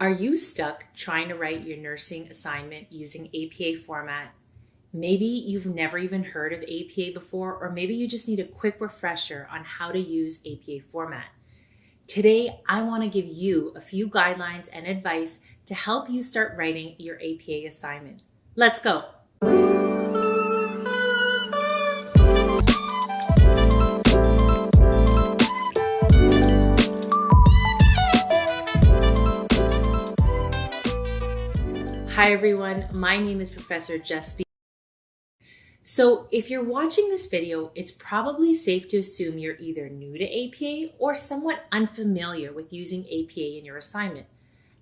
Are you stuck trying to write your nursing assignment using APA format? Maybe you've never even heard of APA before, or maybe you just need a quick refresher on how to use APA format. Today, I want to give you a few guidelines and advice to help you start writing your APA assignment. Let's go. Hi everyone, my name is Professor Jess B. So if you're watching this video, it's probably safe to assume you're either new to APA or somewhat unfamiliar with using APA in your assignment.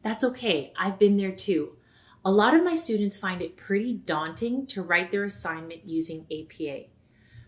That's okay, I've been there too. A lot of my students find it pretty daunting to write their assignment using APA.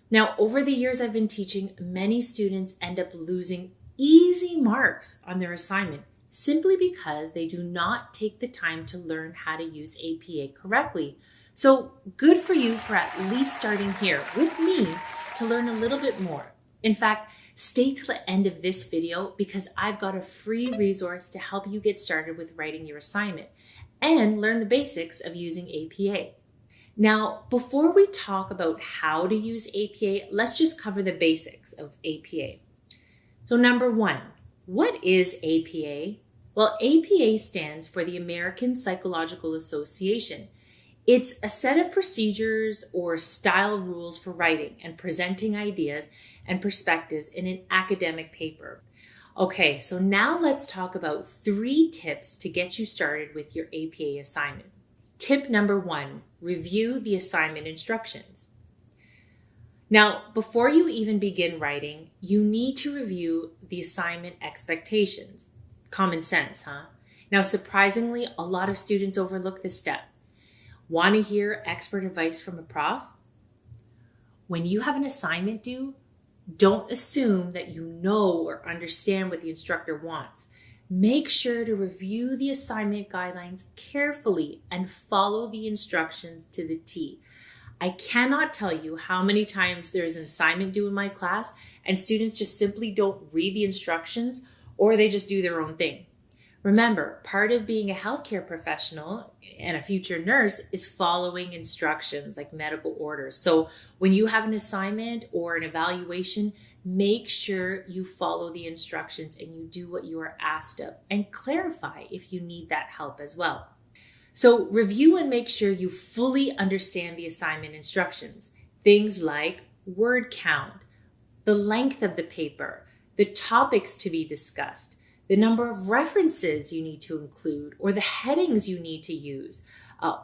Now, over the years I've been teaching, many students end up losing easy marks on their assignment simply because they do not take the time to learn how to use APA correctly. So good for you for at least starting here with me to learn a little bit more. In fact, stay till the end of this video because I've got a free resource to help you get started with writing your assignment and learn the basics of using APA. Now, before we talk about how to use APA, let's just cover the basics of APA. So number one, what is APA? Well, APA stands for the American Psychological Association. It's a set of procedures or style rules for writing and presenting ideas and perspectives in an academic paper. Okay, so now let's talk about 3 tips to get you started with your APA assignment. Tip number 1, review the assignment instructions. Now, before you even begin writing, you need to review the assignment expectations. Common sense, huh? Now, surprisingly, a lot of students overlook this step. Want to hear expert advice from a prof? When you have an assignment due, don't assume that you know or understand what the instructor wants. Make sure to review the assignment guidelines carefully and follow the instructions to the T. I cannot tell you how many times there's an assignment due in my class and students just simply don't read the instructions or they just do their own thing. Remember, part of being a healthcare professional and a future nurse is following instructions like medical orders. So when you have an assignment or an evaluation, make sure you follow the instructions and you do what you are asked of and clarify if you need that help as well. So review and make sure you fully understand the assignment instructions. Things like word count, the length of the paper, the topics to be discussed, the number of references you need to include, or the headings you need to use.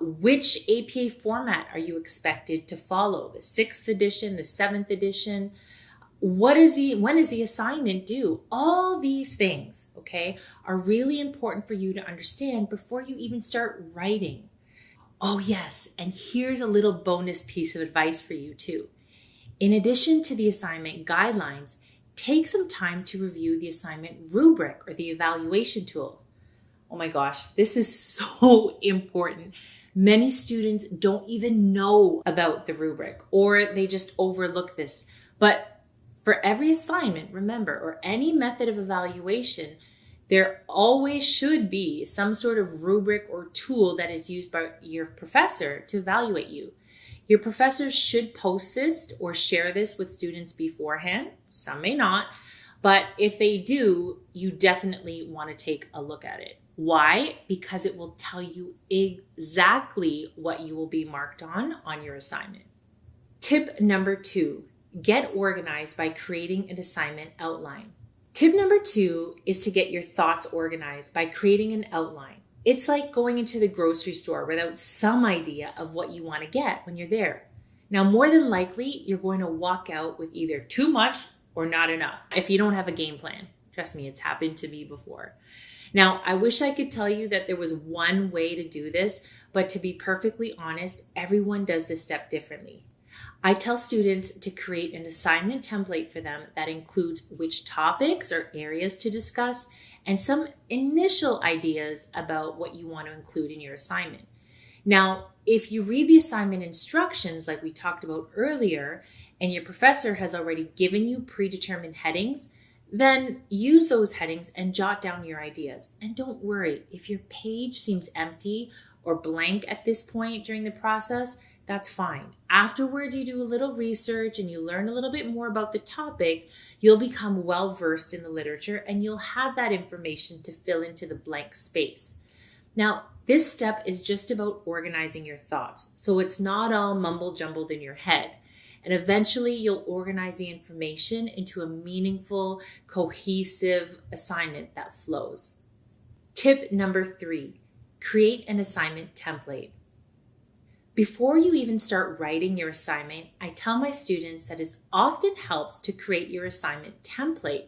Which APA format are you expected to follow? The 6th edition, the 7th edition? When is the assignment due? All these things, okay, are really important for you to understand before you even start writing. Oh yes, and here's a little bonus piece of advice for you too. In addition to the assignment guidelines, take some time to review the assignment rubric or the evaluation tool. Oh my gosh, this is so important. Many students don't even know about the rubric or they just overlook this. But for every assignment, remember, or any method of evaluation, there always should be some sort of rubric or tool that is used by your professor to evaluate you. Your professors should post this or share this with students beforehand. Some may not, but if they do, you definitely want to take a look at it. Why? Because it will tell you exactly what you will be marked on your assignment. Tip number 2, get organized by creating an assignment outline. Tip number 2 is to get your thoughts organized by creating an outline. It's like going into the grocery store without some idea of what you want to get when you're there. Now, more than likely, you're going to walk out with either too much or not enough if you don't have a game plan. Trust me, it's happened to me before. Now, I wish I could tell you that there was one way to do this, but to be perfectly honest, everyone does this step differently. I tell students to create an assignment template for them that includes which topics or areas to discuss and some initial ideas about what you want to include in your assignment. Now, if you read the assignment instructions like we talked about earlier, and your professor has already given you predetermined headings, Then use those headings and jot down your ideas. And don't worry, if your page seems empty or blank at this point during the process, that's fine. Afterwards, you do a little research and you learn a little bit more about the topic. You'll become well versed in the literature and you'll have that information to fill into the blank space. Now, this step is just about organizing your thoughts, so it's not all mumble jumbled in your head. And eventually you'll organize the information into a meaningful, cohesive assignment that flows. Tip number 3, create an assignment template. Before you even start writing your assignment, I tell my students that it often helps to create your assignment template.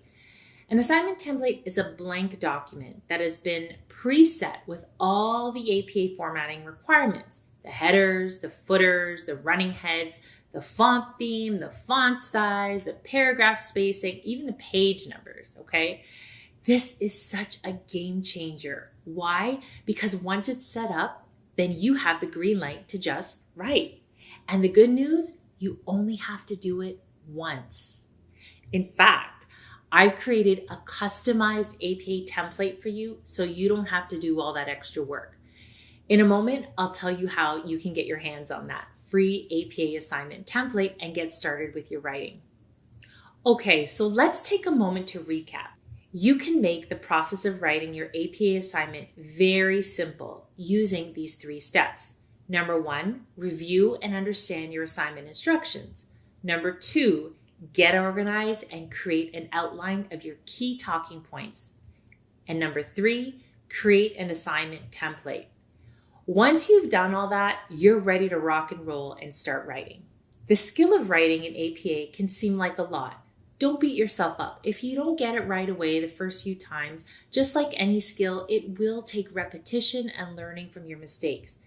An assignment template is a blank document that has been preset with all the APA formatting requirements: the headers, the footers, the running heads, the font theme, the font size, the paragraph spacing, even the page numbers, okay? This is such a game changer. Why? Because once it's set up, then you have the green light to just write. And the good news, you only have to do it once. In fact, I've created a customized APA template for you so you don't have to do all that extra work. In a moment, I'll tell you how you can get your hands on that free APA assignment template and get started with your writing. Okay, so let's take a moment to recap. You can make the process of writing your APA assignment very simple using these 3 steps. Number 1, review and understand your assignment instructions. Number 2, get organized and create an outline of your key talking points. And number 3, create an assignment template. Once you've done all that, you're ready to rock and roll and start writing. The skill of writing in APA can seem like a lot. Don't beat yourself up. If you don't get it right away the first few times, just like any skill, it will take repetition and learning from your mistakes.